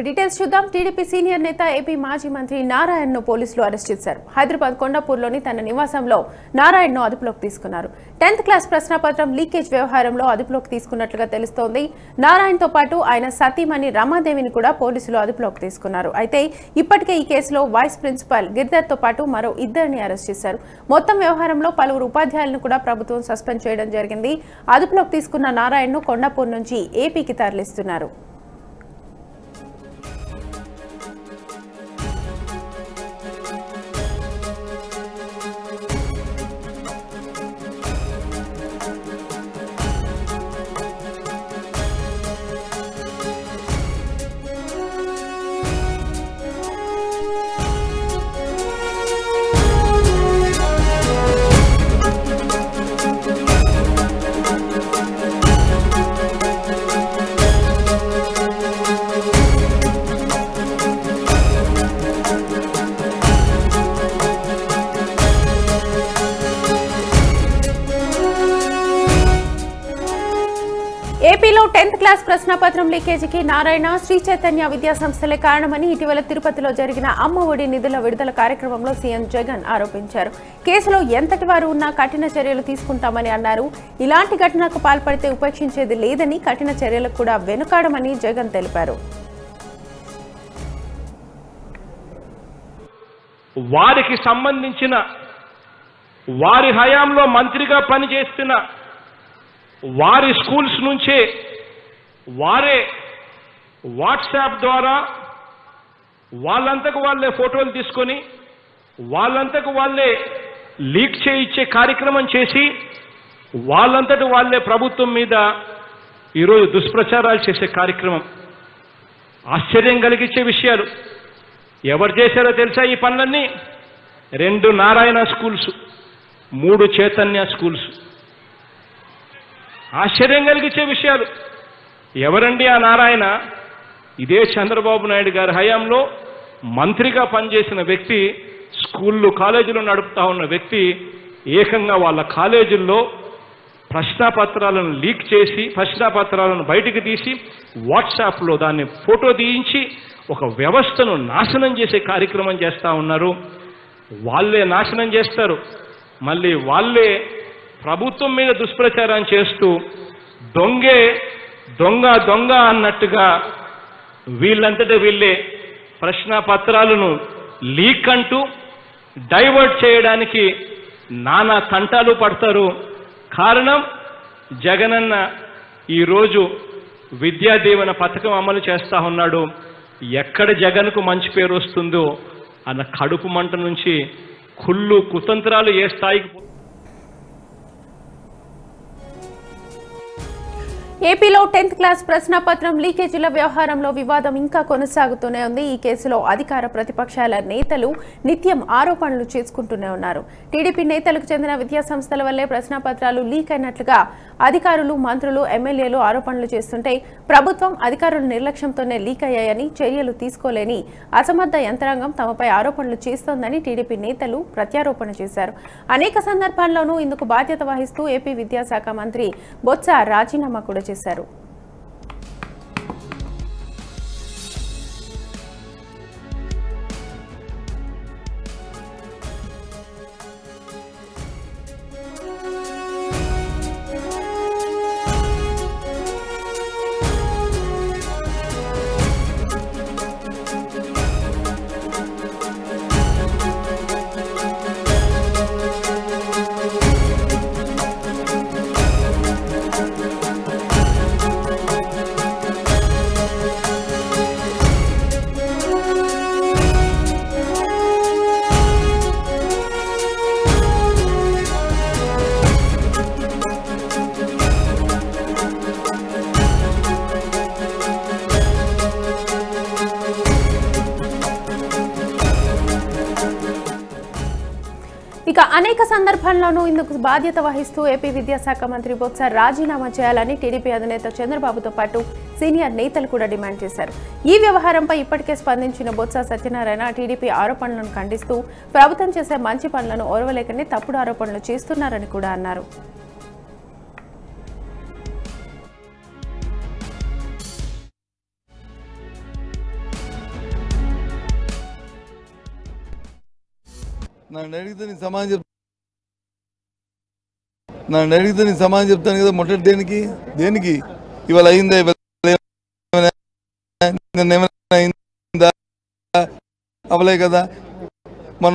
Details చూద్దాం. TDP senior నేత AP మాజీ మంత్రి నారాయణను పోలీసులు అరెస్ట్ చేశారు. హైదరాబాద్ కొండాపూర్లోని తన నివాసంలో నారాయణను అదుపులోకి తీసుకున్నారు. 10th క్లాస్ ప్రశ్నపత్రం లీకేజ్ వ్యవహారంలో అదుపులోకి తీసుకున్నట్లుగా తెలుస్తోంది. నారాయణతో పాటు ఆయన సతీమణి రమాదేవిని కూడా పోలీసులు అదుపులోకి తీసుకున్నారు. అయితే ఇప్పటికే ఈ కేసులో వైస్ ప్రిన్సిపల్ గిర్ధర్తో పాటు మరో 2 అరెస్ట్ చేశారు. మొత్తం వ్యవహారంలో పలువురు ఉపాధ్యాయులను కూడా ప్రభుత్వం సస్పెండ్ చేయడం జరిగింది. అదుపులోకి తీసుకున్న నారాయణను కొండాపూర్ నుంచి ఏపీకి తరలిస్తున్నారు. ఏపీలో 10th క్లాస్ ప్రశ్నపత్రం లీకేజీకి నారాయణ, శ్రీ చైతన్య విద్యా సంస్థలే కారణమని ఇటీవల తిరుపతిలో జరిగిన అమ్మ ఒడి నిధుల విడుదల కార్యక్రమంలో సీఎం జగన్ ఆరోపించారు. కేసులో ఎంతటి వారు ఉన్నా కఠిన చర్యలు తీసుకుంటామని అన్నారు. ఇలాంటి ఘటనకు పాల్పడితే ఉపేక్షించేది లేదని, కఠిన చర్యలకు కూడా వెనుకాడమని జగన్ తెలిపారు. వారికి సంబంధించిన వారి హయాంలో మంత్రిగా పనిచేస్తున్న వారి స్కూల్స్ నుంచే వారే వాట్సాప్ ద్వారా వాళ్ళంతకు వాళ్ళే ఫోటోలు తీసుకొని వాళ్ళంతకు వాళ్ళే లీక్ చేయించే కార్యక్రమం చేసి వాళ్ళంతటి వాళ్ళే ప్రభుత్వం మీద ఈరోజు దుష్ప్రచారాలు చేసే కార్యక్రమం. ఆశ్చర్యం కలిగించే విషయాలు. ఎవరు చేశారో తెలుసా ఈ పనులన్నీ? 2 నారాయణ స్కూల్స్, 3 చైతన్య స్కూల్స్. ఆశ్చర్యం కలిగించే విషయాలు. ఎవరండి ఆ నారాయణ? ఇదే చంద్రబాబు నాయుడు గారి హయాంలో మంత్రిగా పనిచేసిన వ్యక్తి, స్కూళ్ళు కాలేజీలు నడుపుతా ఉన్న వ్యక్తి, ఏకంగా వాళ్ళ కాలేజీల్లో ప్రశ్నపత్రాలను లీక్ చేసి ప్రశ్నపత్రాలను బయటికి తీసి వాట్సాప్లో దాన్ని ఫోటో తీయించి ఒక వ్యవస్థను నాశనం చేసే కార్యక్రమం చేస్తూ ఉన్నారు. వాళ్ళే నాశనం చేస్తారు, మళ్ళీ వాళ్ళే ప్రభుత్వం మీద దుష్ప్రచారం చేస్తూ దొంగ అన్నట్టుగా వీళ్ళంతటా వీళ్ళే ప్రశ్నపత్రాలను లీక్ అంటూ డైవర్ట్ చేయడానికి నానా తంటాలు పడతారు. కారణం, జగనన్న ఈరోజు విద్యా దీవెన పథకం అమలు చేస్తా ఉన్నాడు. ఎక్కడ జగన్కు మంచి పేరు వస్తుందో అన్న కడుపు మంట నుంచి కుళ్ళు కుతంత్రాలు ఏ స్థాయికి. ఏపీలో 10th క్లాస్ ప్రశ్నపత్రం లీకేజీల వ్యవహారంలో వివాదం ఇంకా కొనసాగుతూనే ఉంది. ఈ కేసులో అధికార ప్రతిపక్షాల నేతలు నిత్యం ఆరోపణలు చేసుకుంటూనే ఉన్నారు. టీడీపీ నేతలకు చెందిన విద్యా సంస్థల వల్లే ప్రశ్నపత్రాలు లీక్ అయినట్లుగా అధికారులు, మంత్రులు, ఎమ్మెల్యేలు ఆరోపణలు చేస్తుంటే ప్రభుత్వం అధికారుల నిర్లక్ష్యంతోనే లీక్ అయ్యాయని, చర్యలు తీసుకోలేని అసమర్థ యంత్రాంగం తమపై ఆరోపణలు చేస్తోందని టీడీపీ నేతలు ప్రత్యారోపణ చేశారు. అనేక సందర్భాల్లోనూ ఇందుకు బాధ్యత వహిస్తూ ఏపీ విద్యాశాఖ మంత్రి బొత్స రాజీనామా కూడా చేశారు. ఇక అనేక సందర్భాల్లోనూ ఇందుకు బాధ్యత వహిస్తూ ఏపీ విద్యాశాఖ మంత్రి బొత్స రాజీనామా చేయాలని టీడీపీ అధినేత చంద్రబాబుతో పాటు సీనియర్ నేతలు కూడా డిమాండ్ చేశారు. ఈ వ్యవహారంపై ఇప్పటికే స్పందించిన బొత్స సత్యనారాయణ టీడీపీ ఆరోపణలను ఖండిస్తూ ప్రభుత్వం చేసే మంచి పనులను ఓర్వలేకనే తప్పుడు ఆరోపణలు చేస్తున్నారని కూడా అన్నారు. నన్ను అడిగితే నీ సమాధానం చెప్తాను కదా. మొట్టటి దేనికి ఇవాళ అయిందా, అవలే కదా. మన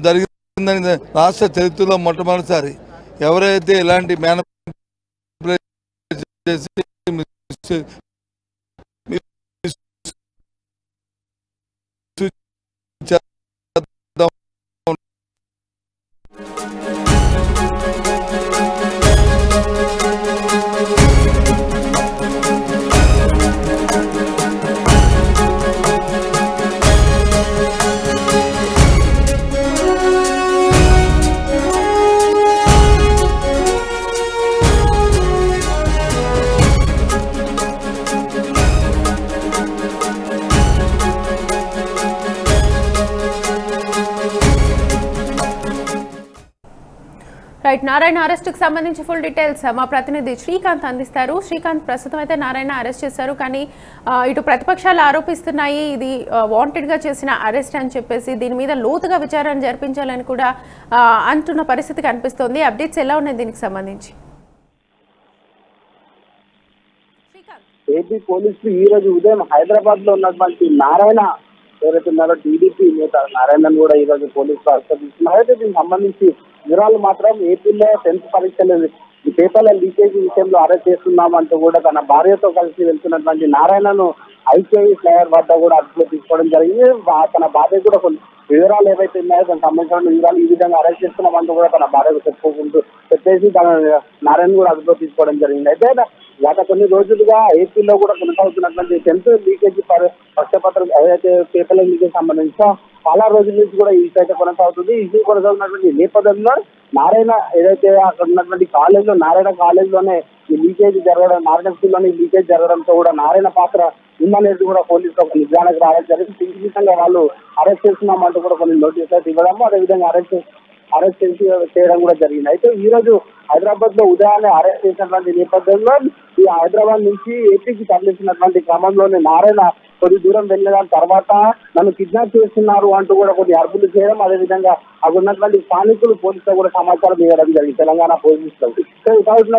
జరిగిందని రాష్ట్ర చరిత్రలో మొట్టమొదటిసారి ఎవరైతే ఇలాంటి రైట్, నారాయణ అరెస్టుకు సంబంధించి ఫుల్ డీటెయిల్స్ మా ప్రతినిధి శ్రీకాంత్ అందిస్తారు. శ్రీకాంత్, ప్రస్తుతం అయితే నారాయణ అరెస్ట్ చేశారు, కానీ ఇటు ప్రతిపక్షాలు ఆరోపిస్తున్నాయి ఇది వాంటెడ్ గా చేసిన అరెస్ట్ అని చెప్పేసి, దీని మీద లోతుగా విచారణ జరిపించాలని కూడా అంటున్న పరిస్థితి కనిపిస్తోంది. అప్డేట్స్ ఎలా ఉన్నాయి దీనికి సంబంధించి? ఏపీ పోలీసులు ఈ రోజు ఉదయం హైదరాబాద్ లో ఉన్నటువంటి నారాయణ ఎవరైతే ఉన్నారో టీడీపీ నేత నారాయణను కూడా ఈ రోజు పోలీసులు అరెస్ట్ చేస్తున్నారు. అయితే దీనికి సంబంధించి వివరాలు మాత్రం ఏపీలో 10th పరీక్షలు ఈ పేపర్ల లీకేజీ విషయంలో అరెస్ట్ చేస్తున్నామంటూ కూడా తన భార్యతో కలిసి వెళ్తున్నటువంటి నారాయణను ఐకేఈ ఫ్లైఓవర్ వద్ద కూడా అదుపులో తీసుకోవడం జరిగింది. తన భార్య కూడా కొన్ని వివరాలు ఏవైతే ఉన్నాయో దానికి సంబంధించిన వివరాలు ఈ విధంగా అరెస్ట్ చేస్తున్నామంటూ కూడా తన భార్యకు చెప్పేసి తన నారాయణ కూడా అదుపులో తీసుకోవడం జరిగింది. అయితే గత కొన్ని రోజులుగా ఏపీలో కూడా కొనసాగుతున్నటువంటి 10th లీకేజీ పక్షపత్రం ఏదైతే పేపర్ల లీకేజ్ సంబంధించిన చాలా రోజుల నుంచి కూడా ఈ అయితే కొనసాగుతుంది. ఇది కొనసాగుతున్నటువంటి నేపథ్యంలో నారాయణ ఏదైతే అక్కడ ఉన్నటువంటి కాలేజ్లో నారాయణ కాలేజ్లోనే ఈ లీకేజ్ జరగడం, నారాయణ స్కూల్లోనే ఈ లీకేజ్ జరగడంతో కూడా నారాయణ పాత్ర ఉందనేది కూడా పోలీసులు ఒక నిర్ధారణకు రావడం జరిగింది. ఖచ్చితంగా వాళ్ళు అరెస్ట్ చేస్తున్నామంటూ కూడా కొన్ని నోటీసులు అయితే ఇవ్వడము, అదేవిధంగా అరెస్ట్ చేయడం కూడా జరిగింది. అయితే ఈ రోజు హైదరాబాద్ లో ఉదయాన్నే అరెస్ట్ చేసినటువంటి నేపథ్యంలో ఈ హైదరాబాద్ నుంచి ఏపీకి తరలిస్తున్నటువంటి క్రమంలోనే నారాయణ కొద్ది దూరం వెళ్ళిన తర్వాత నన్ను కిడ్నాప్ చేస్తున్నారు అంటూ కూడా కొన్ని అర్పులు చేయడం, అదేవిధంగా అక్కడ ఉన్నటువంటి స్థానికులు పోలీసులు కూడా సమాచారం ఇవ్వడం జరిగింది తెలంగాణ పోలీసులకు.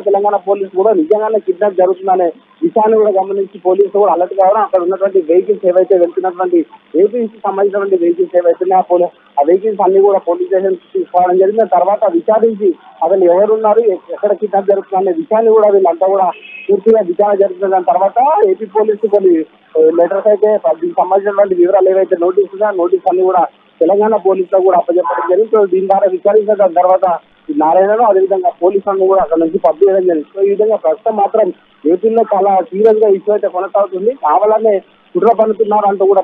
తెలంగాణ పోలీసులు కూడా నిజంగానే కిడ్నాప్ జరుగుతుందనే విషయాన్ని కూడా గమనించి పోలీసులు కూడా అలర్ట్ కావడం, అక్కడ ఉన్నటువంటి వెహికల్స్ ఏవైతే వెళ్తున్నటువంటి ఏపీకి సంబంధించినటువంటి వెహికల్స్ ఏవైతే ఉన్నాయో ఆ వెహికల్స్ అన్ని కూడా పోలీస్ స్టేషన్ తీసుకోవడం జరిగింది. తర్వాత విచారించి అసలు ఎవరున్నారు, ఎక్కడ కిడ్నాప్ జరుగుతుందనే విషయాన్ని కూడా వీళ్ళంతా కూడా పూర్తిగా విచారణ జరుగుతున్న తర్వాత ఏపీ పోలీసులు కొన్ని లెటర్స్ అయితే దీనికి సంబంధించినటువంటి వివరాలు ఏవైతే నోటీస్ ఉన్నాయో నోటీస్ అన్ని కూడా తెలంగాణ పోలీసులకు కూడా అప్పచెప్పడం జరిగింది. సో దీని ద్వారా విచారించిన దాని తర్వాత నారాయణను అదేవిధంగా పోలీసులను కూడా అక్కడ నుంచి పంపించడం జరిగింది. సో ఈ విధంగా ప్రస్తుతం మాత్రం ఏపీలో చాలా సీరియస్ గా ఇష్యూ అయితే కొనసాగుతుంది. కావాలనే కుట్ర పన్నుతున్నారు అంటూ కూడా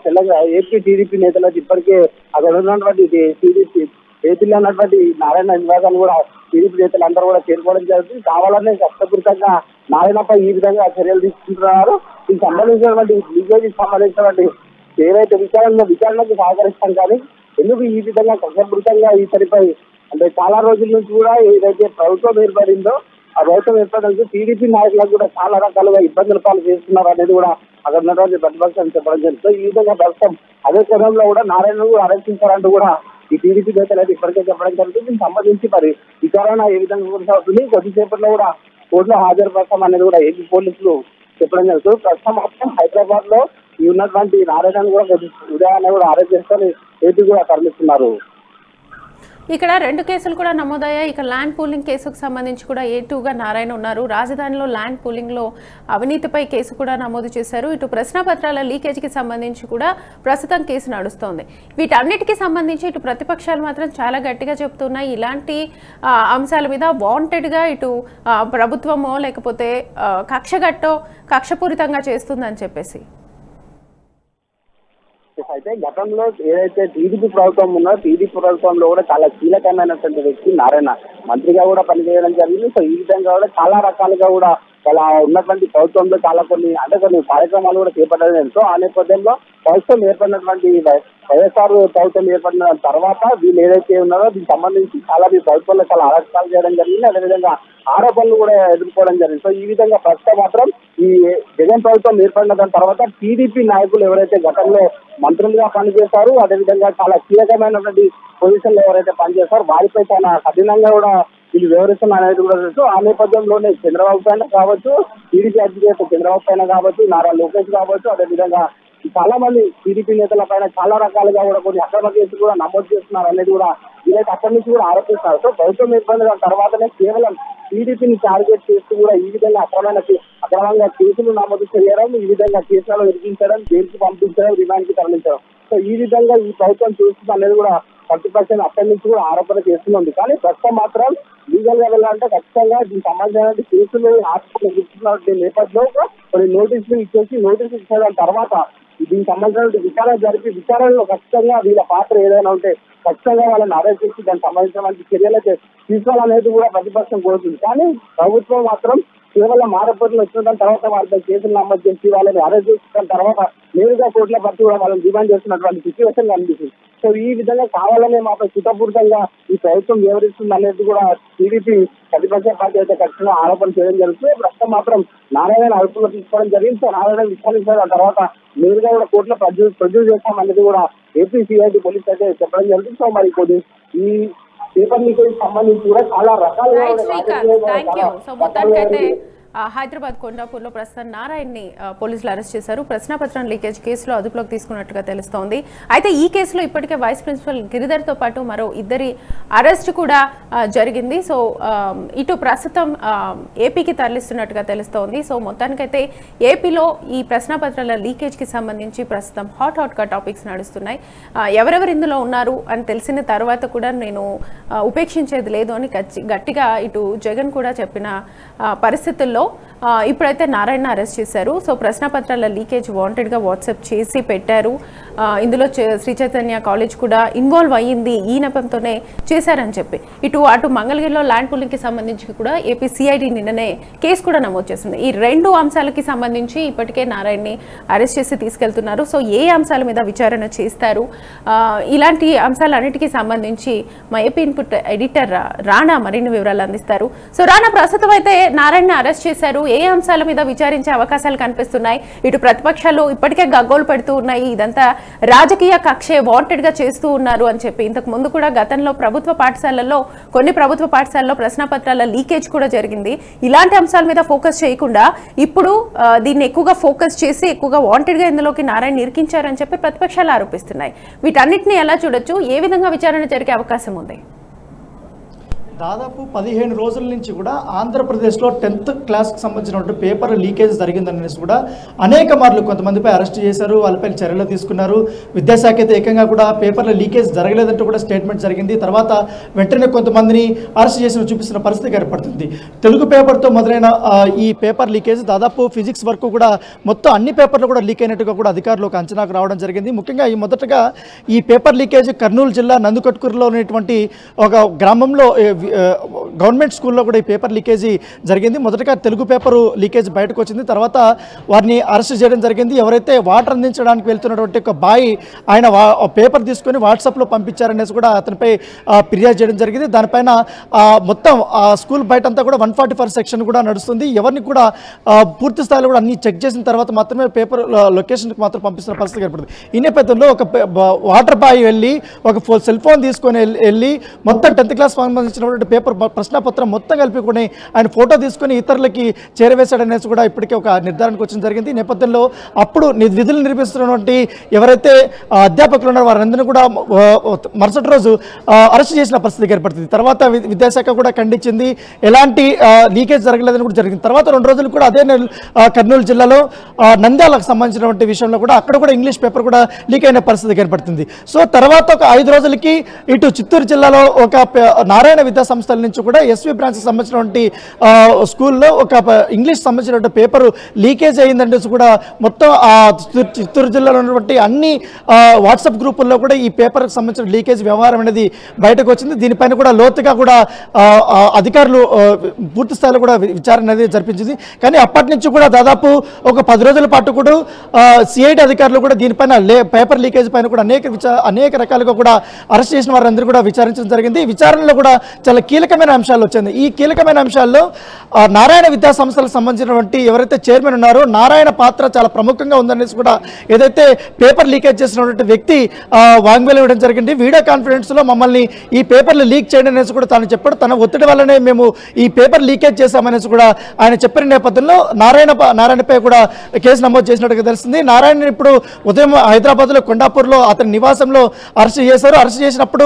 ఏపీ టీడీపీ నేతలకు ఇప్పటికే అక్కడ ఉన్నటువంటి ఏపీలో ఉన్నటువంటి నారాయణ విభాగాన్ని కూడా టీడీపీ నేతలు అందరూ కూడా చేరుకోవడం జరుగుతుంది. కావాలనే కష్టపూరితంగా నారాయణపై ఈ విధంగా చర్యలు తీసుకుంటున్నారు. దీనికి సంబంధించినటువంటి లీకేజీకి సంబంధించినటువంటి ఏవైతే విచారణకు సహకరిస్తాం, కానీ ఎందుకు ఈ విధంగా కష్టపూరితంగా ఈసరిపై అంటే చాలా రోజుల నుంచి కూడా ఏదైతే ప్రభుత్వం ఏర్పడిందో ఆ ప్రభుత్వం ఏర్పడడానికి టీడీపీ నాయకులకు కూడా చాలా రకాలుగా ఇబ్బందులు పాలు చేస్తున్నారు అనేది కూడా అక్కడ ఉన్నటువంటి ప్రతిపక్షాన్ని చెప్పడం జరుగుతుంది. ఈ విధంగా ప్రస్తుతం అదే క్రమంలో కూడా నారాయణను అరెస్ట్ చేశారంటూ కూడా ఈ టీడీపీ నేతలు అయితే ఇప్పటికే చెప్పడం జరుగుతుంది. దీనికి సంబంధించి మరి విచారణ ఏ విధంగా కొనసాగుతుంది, కొద్దిసేపట్లో కూడా కోర్టులో హాజరుపరచడం అనేది కూడా ఏపీ పోలీసులు చెప్పడం జరుగుతుంది. ప్రస్తుతం మాత్రం హైదరాబాద్ లో ఉన్నటువంటి నారాయణను కూడా ఉదయాన్నే కూడా అరెస్ట్ చేసుకొని ఏపీ కూడా తరలిస్తున్నారు. ఇక్కడ 2 కేసులు కూడా నమోదయ్యాయి. ఇక ల్యాండ్ పూలింగ్ కేసుకు సంబంధించి కూడా A2గా నారాయణ ఉన్నారు. రాజధానిలో ల్యాండ్ పూలింగ్లో అవినీతిపై కేసు కూడా నమోదు చేశారు. ఇటు ప్రశ్నపత్రాల లీకేజీకి సంబంధించి కూడా ప్రస్తుతం కేసు నడుస్తోంది. వీటన్నిటికీ సంబంధించి ఇటు ప్రతిపక్షాలు మాత్రం చాలా గట్టిగా చెప్తున్నాయి, ఇలాంటి అంశాల మీద వాంటెడ్గా ఇటు ప్రభుత్వమో లేకపోతే కక్షపూరితంగా చేస్తుందని చెప్పేసి. అయితే గతంలో ఏదైతే టీడీపీ ప్రభుత్వం ఉందో టీడీపీ ప్రభుత్వంలో కూడా చాలా కీలకమైనటువంటి వ్యక్తి నారాయణ మంత్రిగా కూడా పనిచేయడం జరిగింది. సో ఈ విధంగా కూడా చాలా రకాలుగా కూడా వాళ్ళ ఉన్నటువంటి ప్రభుత్వంలో చాలా కొన్ని కార్యక్రమాలు కూడా చేపట్టడం. సో ఆ నేపథ్యంలో ప్రభుత్వం ఏర్పడినటువంటి వైఎస్ఆర్ ప్రభుత్వం ఏర్పడిన తర్వాత వీళ్ళు ఏదైతే ఉన్నారో దీనికి సంబంధించి చాలా మీ ప్రభుత్వంలో చాలా అరాచకాలు చేయడం జరిగింది, అదేవిధంగా ఆరోపణలు కూడా ఎదుర్కోవడం జరిగింది. సో ఈ విధంగా ప్రస్తుతం మాత్రం ఈ జగన్ ప్రభుత్వం ఏర్పడిన దాని తర్వాత టీడీపీ నాయకులు ఎవరైతే గతంలో మంత్రులుగా పనిచేశారు, అదేవిధంగా చాలా కీలకమైనటువంటి పొజిషన్ లో ఎవరైతే పనిచేస్తారో వారిపై చాలా కఠినంగా కూడా వీళ్ళు వివరిస్తున్న అనేది కూడా తెలుసు. ఆ నేపథ్యంలోనే చంద్రబాబు పైన కావచ్చు, టీడీపీ అధినేత చంద్రబాబు పైన కావచ్చు, నారా లోకేష్ కావచ్చు, అదేవిధంగా చాలా మంది టీడీపీ నేతల పైన చాలా రకాలుగా కూడా కొన్ని అక్రమ కేసులు కూడా నమోదు చేస్తున్నారు అనేది కూడా వీళ్ళైతే అక్కడి నుంచి కూడా ఆరోపిస్తున్నారు. సో ప్రభుత్వం ఏర్పడిన తర్వాతనే కేవలం టీడీపీని టార్గెట్ చేస్తూ కూడా ఈ విధంగా అక్రమంగా కేసులు నమోదు చేయడం, ఈ విధంగా కేసులను విధించడం, జైలుకి పంపించడం, రిమాండ్ కి తరలించడం. సో ఈ విధంగా ఈ ప్రభుత్వం చేస్తుంది అనేది కూడా ప్రతిపక్షం అక్కడి నుంచి కూడా ఆరోపణ చేస్తుంది. కానీ ప్రస్తుతం మాత్రం లీగల్ గా వెళ్ళాలంటే ఖచ్చితంగా దీనికి సంబంధించిన కేసులు ఆస్తున్న నేపథ్యంలో కొన్ని నోటీసులు ఇచ్చిన తర్వాత దీనికి సంబంధించిన విచారణ జరిపి విచారణలో ఖచ్చితంగా వీళ్ళ పాత్ర ఏదైనా ఉంటే ఖచ్చితంగా వాళ్ళని అరెస్ట్ చేసి దానికి సంబంధించిన చర్యలు తీసుకోవాలనేది కూడా ప్రతిపక్షం కోరుతుంది. కానీ ప్రభుత్వం మాత్రం కేవలం ఆరోపణలు వచ్చిన తర్వాత వాళ్ళపై కేసులు నమోదు చేసి వాళ్ళని అరెస్ట్ చేసిన తర్వాత నేరుగా కోర్టులో పట్టి కూడా వాళ్ళని డిమాండ్ చేస్తున్నటువంటి సిచ్యువేషన్ కనిపిస్తుంది. సో ఈ విధంగా కావాలనే మాపై చిత్తపూర్వకంగా ఈ ప్రభుత్వం వివరిస్తుంది అనేది కూడా టీడీపీ ప్రతిపక్ష పార్టీ అయితే ఖచ్చితంగా ఆరోపణ చేయడం జరుగుతుంది. ప్రస్తుతం మాత్రం నారాయణ అదుపులో తీసుకోవడం జరిగింది. సో నారాయణ విచారించిన తర్వాత నేరుగా కూడా కోర్టులో ప్రొడ్యూస్ చేస్తామనేది కూడా ఏపీ సిఐడి పోలీస్ అయితే చెప్పడం జరుగుతుంది. సో మరి కొన్ని ఈ పేపర్ లీకేజ్ సంబంధించి కూడా చాలా రకాలుగా హైదరాబాద్ కొండాపూర్లో ప్రస్తుతం నారాయణ్ని పోలీసులు అరెస్ట్ చేశారు. ప్రశ్నాపత్రం లీకేజ్ కేసులో అదుపులోకి తీసుకున్నట్టుగా తెలుస్తోంది. అయితే ఈ కేసులో ఇప్పటికే వైస్ ప్రిన్సిపల్ గిరిధర్తో పాటు మరో ఇద్దరి అరెస్ట్ కూడా జరిగింది. సో ఇటు ప్రస్తుతం ఏపీకి తరలిస్తున్నట్టుగా తెలుస్తోంది. సో మొత్తానికైతే ఏపీలో ఈ ప్రశ్నాపత్రాల లీకేజ్కి సంబంధించి ప్రస్తుతం హాట్గా టాపిక్స్ నడుస్తున్నాయి. ఎవరెవరు ఇందులో ఉన్నారు అని తెలిసిన తర్వాత కూడా నేను ఉపేక్షించేది లేదు అని గట్టిగా ఇటు జగన్ కూడా చెప్పిన పరిస్థితుల్లో ఇప్పుడైతే నారాయణ అరెస్ట్ చేశారు. సో ప్రశ్నపత్రాల లీకేజ్ వాంటెడ్గా వాట్సాప్ చేసి పెట్టారు. ఇందులో శ్రీ చైతన్య కాలేజ్ కూడా ఇన్వాల్వ్ అయ్యింది, ఈ నెపంతోనే చేశారని చెప్పి అటు మంగళగిరిలో ల్యాండ్ పూలింగ్కి సంబంధించి కూడా ఏపీ సిఐడి నిన్ననే కేసు కూడా నమోదు చేస్తుంది. ఈ రెండు అంశాలకి సంబంధించి ఇప్పటికే నారాయణని అరెస్ట్ చేసి తీసుకెళ్తున్నారు. సో ఏ అంశాల మీద విచారణ చేస్తారు, ఇలాంటి అంశాలన్నిటికీ సంబంధించి మా ఏపీ ఇన్పుట్ ఎడిటర్ రాణా మరిన్ని వివరాలు అందిస్తారు. సో రాణా, ప్రస్తుతం అయితే నారాయణ అరెస్ట్ చేశారు, ఏ అంశాల మీద విచారించే అవకాశాలు కనిపిస్తున్నాయి? ఇటు ప్రతిపక్షాలు ఇప్పటికే గగ్గోలు పెడుతూ ఉన్నాయి, ఇదంతా రాజకీయ కక్షే, వాంటెడ్ గా చేస్తూ ఉన్నారు అని చెప్పి. ఇంతకు ముందు కూడా గతంలో కొన్ని ప్రభుత్వ పాఠశాలలో ప్రశ్నపత్రాల లీకేజ్ కూడా జరిగింది. ఇలాంటి అంశాల మీద ఫోకస్ చేయకుండా ఇప్పుడు దీన్ని ఎక్కువగా ఫోకస్ చేసి ఎక్కువగా వాంటెడ్ గా ఇందులోకి నారాయణ ఇరికించారని చెప్పి ప్రతిపక్షాలు ఆరోపిస్తున్నాయి. వీటన్నిటిని ఎలా చూడొచ్చు, ఏ విధంగా విచారణ జరిగే అవకాశం ఉంది? దాదాపు 15 రోజుల నుంచి కూడా ఆంధ్రప్రదేశ్లో 10th క్లాస్కి సంబంధించినటువంటి పేపర్ లీకేజ్ జరిగిందనేసి కూడా అనేక మార్లు కొంతమందిపై అరెస్ట్ చేశారు, వాళ్ళపై చర్యలు తీసుకున్నారు. విద్యాశాఖ అయితే ఏకంగా కూడా పేపర్ల లీకేజ్ జరగలేదంటూ కూడా స్టేట్మెంట్ జరిగింది. తర్వాత వెంటనే కొంతమందిని అరెస్ట్ చేసి చూపిస్తున్న పరిస్థితి ఏర్పడుతుంది. తెలుగు పేపర్తో మొదలైన ఈ పేపర్ లీకేజ్ దాదాపు ఫిజిక్స్ వరకు కూడా మొత్తం అన్ని పేపర్లు కూడా లీక్ అయినట్టుగా కూడా అధికారులు ఒక అంచనాకు రావడం జరిగింది. ముఖ్యంగా మొదటగా ఈ పేపర్ లీకేజ్ కర్నూలు జిల్లా నందుకట్కూరులో ఉన్నటువంటి ఒక గ్రామంలో గవర్నమెంట్ స్కూల్లో కూడా ఈ పేపర్ లీకేజీ జరిగింది. మొదటగా తెలుగు పేపరు లీకేజ్ బయటకు వచ్చింది. తర్వాత వారిని అరెస్ట్ చేయడం జరిగింది. ఎవరైతే వాటర్ అందించడానికి వెళ్తున్నటువంటి ఒక బాయ్ ఆయన పేపర్ తీసుకొని వాట్సాప్లో పంపించారనేసి కూడా అతనిపై ఫిర్యాదు చేయడం జరిగింది. దానిపైన మొత్తం స్కూల్ బయట అంతా కూడా 144 సెక్షన్ కూడా నడుస్తుంది. ఎవరిని కూడా పూర్తి స్థాయిలో కూడా అన్ని చెక్ చేసిన తర్వాత మాత్రమే పేపర్ లొకేషన్కి మాత్రం పంపిస్తున్న పరిస్థితి ఏర్పడుతుంది. ఈ నేపథ్యంలో ఒక వాటర్ బాయ్ వెళ్ళి ఒక సెల్ ఫోన్ తీసుకొని వెళ్ళి మొత్తం 10th క్లాస్ సంబంధించినటువంటి పేపర్ ప్రశ్నపత్రం మొత్తం కలుపుకొని ఆయన ఫోటో తీసుకొని ఇతరులకి చేరవేశాడనేసి కూడా ఇప్పటికే ఒక నిర్ధారణకు వచ్చిన జరిగింది. ఈ నేపథ్యంలో అప్పుడు విధులు నిర్వహిస్తున్నటువంటి ఎవరైతే అధ్యాపకులు ఉన్నారో వారందరినీ కూడా మరుసటి రోజు అరెస్ట్ చేసిన పరిస్థితి ఏర్పడుతుంది. తర్వాత విద్యాశాఖ కూడా ఖండించింది, ఎలాంటి లీకేజ్ జరగలేదని కూడా జరిగింది. తర్వాత 2 రోజులు కూడా అదే కర్నూలు జిల్లాలో నంద్యాలకు సంబంధించినటువంటి విషయంలో కూడా అక్కడ కూడా ఇంగ్లీష్ పేపర్ కూడా లీక్ అయిన పరిస్థితి ఏర్పడుతుంది. సో తర్వాత ఒక 5 రోజులకి ఇటు చిత్తూరు జిల్లాలో ఒక నారాయణ విద్యాశాఖ సంస్థల నుంచి కూడా ఎస్వి బ్రాంచ్కి సంబంధించినటువంటి స్కూల్లో ఒక ఇంగ్లీష్ సంబంధించినటువంటి పేపర్ లీకేజ్ అయిందంటే కూడా మొత్తం చిత్తూరు జిల్లాలో ఉన్నటువంటి అన్ని వాట్సాప్ గ్రూపుల్లో కూడా ఈ పేపర్కి సంబంధించిన లీకేజ్ వ్యవహారం అనేది బయటకు వచ్చింది. దీనిపైన కూడా లోతుగా కూడా అధికారులు పూర్తి స్థాయిలో కూడా విచారణ అనేది జరిపించింది. కానీ అప్పటి నుంచి కూడా దాదాపు ఒక 10 రోజుల పాటు కూడా సిఐడి అధికారులు కూడా దీనిపైన పేపర్ లీకేజ్ పైన కూడా అనేక రకాలుగా కూడా అరెస్ట్ చేసిన వారందరూ కూడా విచారించడం జరిగింది. ఈ విచారణలో కూడా చాలా కీలకమైన అంశాలు వచ్చింది. ఈ కీలకమైన అంశాల్లో నారాయణ విద్యా సంస్థలకు సంబంధించినటువంటి ఎవరైతే చైర్మన్ ఉన్నారో నారాయణ పాత్ర చాలా ప్రముఖంగా ఉందనేసి కూడా ఏదైతే పేపర్ లీకేజ్ చేసినటువంటి వ్యక్తి వాంగ్మూలం ఇవ్వడం జరిగింది. వీడియో కాన్ఫరెన్స్ లో మమ్మల్ని ఈ పేపర్లు లీక్ చేయడం అనేసి కూడా తాను చెప్పాడు. తన ఒత్తిడి వల్లనే మేము ఈ పేపర్ లీకేజ్ చేశామనేసి కూడా ఆయన చెప్పిన నేపథ్యంలో నారాయణపై కూడా కేసు నమోదు చేసినట్టుగా తెలిసింది. నారాయణ ఇప్పుడు ఉదయం హైదరాబాద్ లో కొండాపూర్లో అతని నివాసంలో అరెస్ట్ చేశారు. అరెస్ట్ చేసినప్పుడు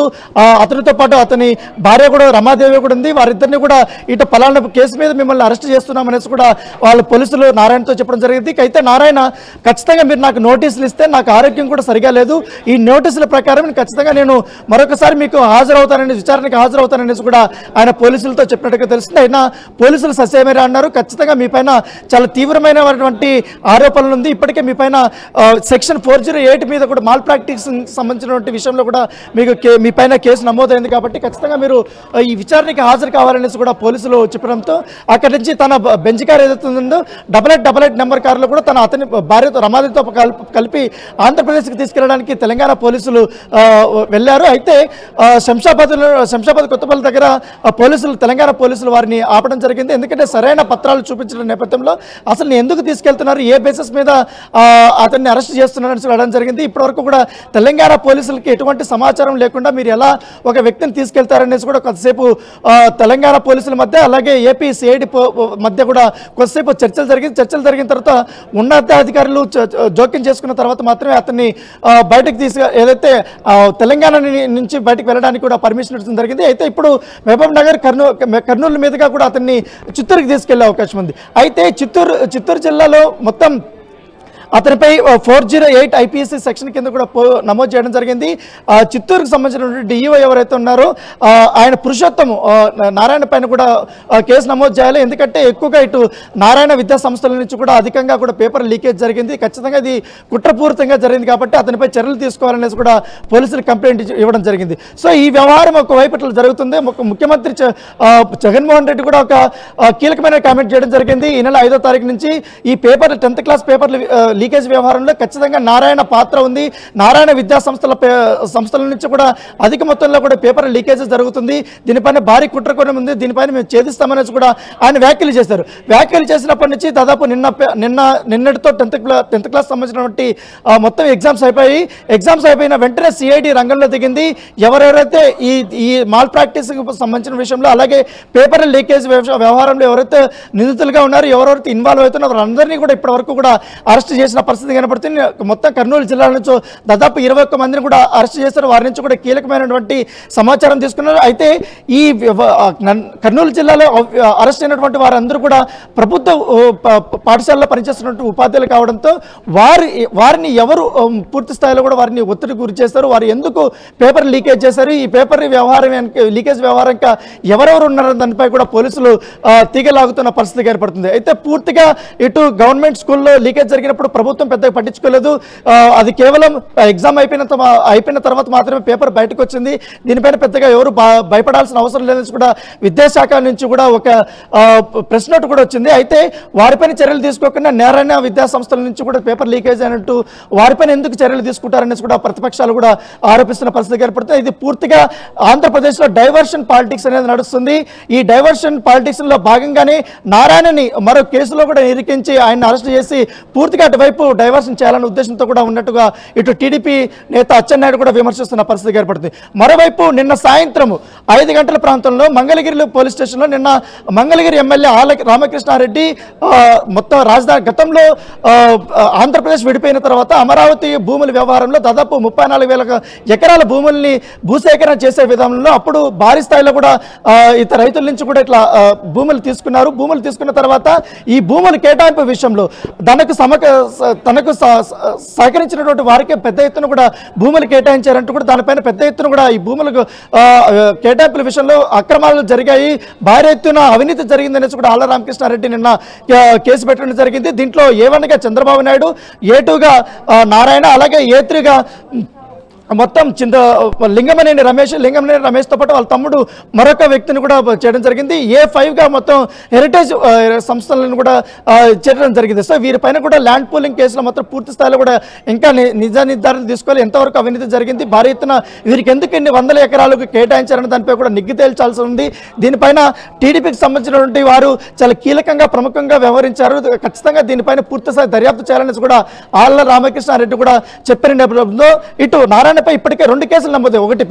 అతనితో పాటు అతని భార్య కూడా రమాదేవి కూడా ఉంది. వారిద్దరిని కూడా ఇటు పలానా కేసు మీద మిమ్మల్ని అరెస్ట్ చేస్తున్నామనేసి కూడా వాళ్ళు పోలీసులు నారాయణతో చెప్పడం జరిగింది. అయితే నారాయణ ఖచ్చితంగా మీరు నాకు నోటీసులు ఇస్తే నాకు ఆరోగ్యం కూడా సరిగా లేదు, ఈ నోటీసుల ప్రకారం ఖచ్చితంగా నేను మరొకసారి మీకు హాజరవుతానని విచారణకు హాజరవుతాననేసి కూడా ఆయన పోలీసులతో చెప్పినట్టుగా తెలిసింది. అయినా పోలీసులు ససేమేరా అన్నారు. ఖచ్చితంగా మీ పైన చాలా తీవ్రమైనటువంటి ఆరోపణలు ఉంది. ఇప్పటికే మీ పైన సెక్షన్ 408 మీద కూడా మాల్ ప్రాక్టీస్ సంబంధించినటువంటి విషయంలో కూడా మీ పైన కేసు నమోదైంది కాబట్టి ఖచ్చితంగా మీరు ఈ విచారణకి హాజరు కావాలనేసి కూడా పోలీసులు చెప్పడంతో అక్కడి నుంచి తన బెంచ్ కార్ ఏదైతే ఉందో 8888 నెంబర్ కారులో కూడా అతని భార్యతో రమాదేవితో కలిపి ఆంధ్రప్రదేశ్కి తీసుకెళ్ళడానికి తెలంగాణ పోలీసులు వెళ్ళారు. అయితే శంషాబాద్ కొత్తపల్లి దగ్గర తెలంగాణ పోలీసులు వారిని ఆపడం జరిగింది. ఎందుకంటే సరైన పత్రాలు చూపించిన నేపథ్యంలో అసలు ఎందుకు తీసుకెళ్తున్నారు, ఏ బేసిస్ మీద అతన్ని అరెస్ట్ చేస్తున్నారని అడగడం జరిగింది. ఇప్పటివరకు కూడా తెలంగాణ పోలీసులకి ఎటువంటి సమాచారం లేకుండా మీరు ఎలా ఒక వ్యక్తిని తీసుకెళ్తారనేసి కూడా కొంతసేపు తెలంగాణ పోలీసుల మధ్య అలాగే ఏపీ సిఐడి మధ్య కూడా కొద్దిసేపు చర్చలు జరిగిన తర్వాత ఉన్నతాధికారులు జోక్యం చేసుకున్న తర్వాత మాత్రమే అతన్ని బయటకు ఏదైతే తెలంగాణ నుంచి బయటకు వెళ్ళడానికి కూడా పర్మిషన్ ఇవ్వడం జరిగింది. అయితే ఇప్పుడు మహబూబ్ నగర్ కర్నూలు మీదుగా కూడా అతన్ని చిత్తూరుకి తీసుకెళ్లే అవకాశం ఉంది. అయితే చిత్తూరు జిల్లాలో మొత్తం అతనిపై 408 IPC సెక్షన్ కింద కూడా నమోదు చేయడం జరిగింది. చిత్తూరుకు సంబంధించినటువంటి డిఈఓ ఎవరైతే ఉన్నారో ఆయన పురుషోత్తం నారాయణ పైన కూడా కేసు నమోదు చేయాలి. ఎందుకంటే ఎక్కువగా ఇటు నారాయణ విద్యా సంస్థల నుంచి కూడా అధికంగా కూడా పేపర్ లీకేజ్ జరిగింది. ఖచ్చితంగా ఇది కుట్రపూరితంగా జరిగింది కాబట్టి అతనిపై చర్యలు తీసుకోవాలనేసి కూడా పోలీసులు కంప్లైంట్ ఇవ్వడం జరిగింది. సో ఈ వ్యవహారం ఒకవైపు ఇట్లా జరుగుతుంది. ముఖ్యమంత్రి జగన్మోహన్ రెడ్డి కూడా ఒక కీలకమైన కామెంట్ చేయడం జరిగింది. ఈ నెల 5వ తారీఖు నుంచి ఈ 10th క్లాస్ పేపర్లు లీకేజ్ వ్యవహారంలో ఖచ్చితంగా నారాయణ పాత్ర ఉంది. నారాయణ విద్యా సంస్థల నుంచి కూడా అధిక మొత్తంలో కూడా పేపర్ లీకేజ్ జరుగుతుంది. దీనిపైన భారీ కుట్ర కూడా ఉంది. దీనిపైన మేము ఛేదిస్తామనేసి కూడా ఆయన వ్యాఖ్యలు చేశారు. వ్యాఖ్యలు చేసినప్పటి నుంచి దాదాపు నిన్నటితో 10th క్లాస్ సంబంధించినటువంటి మొత్తం ఎగ్జామ్స్ అయిపోయిన వెంటనే సిఐడి రంగంలో దిగింది. ఎవరెవరైతే ఈ మాల్ ప్రాక్టీస్ సంబంధించిన విషయంలో అలాగే పేపర్ లీకేజ్ వ్యవహారంలో ఎవరైతే నిందితులుగా ఉన్నారో ఎవరెవరైతే ఇన్వాల్వ్ అవుతున్నారో వారందరినీ కూడా ఇప్పటి వరకు కూడా అరెస్ట్ చేసిన పరిస్థితి కనపడుతుంది. మొత్తం కర్నూలు జిల్లా నుంచి దాదాపు 21 మందిని కూడా అరెస్ట్ చేశారు. వారి నుంచి కూడా కీలకమైనటువంటి సమాచారం తీసుకున్నారు. అయితే ఈ కర్నూలు జిల్లాలో అరెస్ట్ అయినటువంటి వారందరూ కూడా ప్రభుత్వ పాఠశాలలో పనిచేస్తున్నటువంటి ఉపాధ్యాయులు కావడంతో వారిని ఎవరు పూర్తి స్థాయిలో కూడా వారిని ఒత్తిడి గురి చేస్తారు, వారు ఎందుకు పేపర్ లీకేజ్ చేశారు, ఈ పేపర్ లీకేజ్ వ్యవహారం ఎవరెవరు ఉన్నారో దానిపై కూడా పోలీసులు తీగలాగుతున్న పరిస్థితి ఏర్పడుతుంది. అయితే పూర్తిగా ఇటు గవర్నమెంట్ స్కూల్లో లీకేజ్ జరిగినప్పుడు ప్రభుత్వం పెద్దగా పట్టించుకోలేదు. అది కేవలం ఎగ్జామ్ అయిపోయిన తర్వాత మాత్రమే పేపర్ బయటకు వచ్చింది. దీనిపైన పెద్దగా ఎవరు భయపడాల్సిన అవసరం లేదని కూడా విద్యాశాఖ నుంచి కూడా ఒక ప్రెస్ నోట్ కూడా వచ్చింది. అయితే వారిపైన చర్యలు తీసుకోకుండా నారాయణ విద్యా సంస్థల నుంచి కూడా పేపర్ లీకేజ్ అయినట్టు వారిపైన ఎందుకు చర్యలు తీసుకుంటారనేసి కూడా ప్రతిపక్షాలు కూడా ఆరోపిస్తున్న పరిస్థితి ఏర్పడుతుంది. ఇది పూర్తిగా ఆంధ్రప్రదేశ్లో డైవర్షన్ పాలిటిక్స్ అనేది నడుస్తుంది. ఈ డైవర్షన్ పాలిటిక్స్ లో భాగంగానే నారాయణని మరో కేసులో కూడా ఇరికించి ఆయన అరెస్ట్ చేసి పూర్తిగా అటువైపు డైవర్షన్ చేయాలనే ఉద్దేశంతో కూడా ఉన్నట్టుగా ఇటు టీడీపీ నేత అచ్చెన్నాయుడు కూడా విమర్శిస్తున్న పరిస్థితి ఏర్పడుతుంది. మరోవైపు నిన్న సాయంత్రం 5 గంటల ప్రాంతంలో మంగళగిరి పోలీస్ స్టేషన్లో నిన్న మంగళగిరి ఎమ్మెల్యే రామకృష్ణారెడ్డి మొత్తం రాజధాని గతంలో ఆంధ్రప్రదేశ్ విడిపోయిన తర్వాత అమరావతి భూముల వ్యవహారంలో దాదాపు 34,000 ఎకరాల భూముల్ని భూసేకరణ చేసే విధానంలో అప్పుడు భారీ స్థాయిలో కూడా ఇతర రైతుల నుంచి కూడా ఇట్లా భూములు తీసుకున్నారు. భూములు తీసుకున్న తర్వాత ఈ భూముల కేటాయింపు విషయంలో తనకు సహకరించినటువంటి వారికి పెద్ద ఎత్తున కూడా భూములు కేటాయించారంటూ కూడా దానిపైన పెద్ద ఎత్తున కూడా ఈ భూములకు కేటాయింపుల విషయంలో అక్రమాలు జరిగాయి, భారీ ఎత్తున అవినీతి జరిగిందనేసి కూడా ఆళ్ల రామకృష్ణారెడ్డి నిన్న కేసు పెట్టడం జరిగింది. దీంట్లో A1గా చంద్రబాబు నాయుడు, A2గా నారాయణ, అలాగే A3గా మొత్తం లింగమనేని రమేష్తో పాటు వాళ్ళ తమ్ముడు మరొక వ్యక్తిని కూడా చేయడం జరిగింది. A5గా మొత్తం హెరిటేజ్ సంస్థలను కూడా చేయడం జరిగింది. సో వీరిపైన కూడా ల్యాండ్ పూలింగ్ కేసులో మొత్తం పూర్తి స్థాయిలో కూడా ఇంకా నిజ నిర్ధారణ తీసుకోవాలి, ఎంతవరకు అవినీతి జరిగింది, భారీ ఎత్తున వీరికి ఎందుకు ఎన్ని వందల ఎకరాలకు కేటాయించారని దానిపై కూడా నిగ్గు తేల్చాల్సి ఉంది. దీనిపైన టీడీపీకి సంబంధించినటువంటి వారు చాలా కీలకంగా ప్రముఖంగా వ్యవహరించారు. ఖచ్చితంగా దీనిపైన పూర్తిస్థాయి దర్యాప్తు చేయాలని కూడా ఆళ్ల రామకృష్ణారెడ్డి కూడా చెప్పిన నేపథ్యంలో ఇటు నారాయణ ఇప్పటికే 2 కేసులు నమోదయ్యాయి. ఒకటి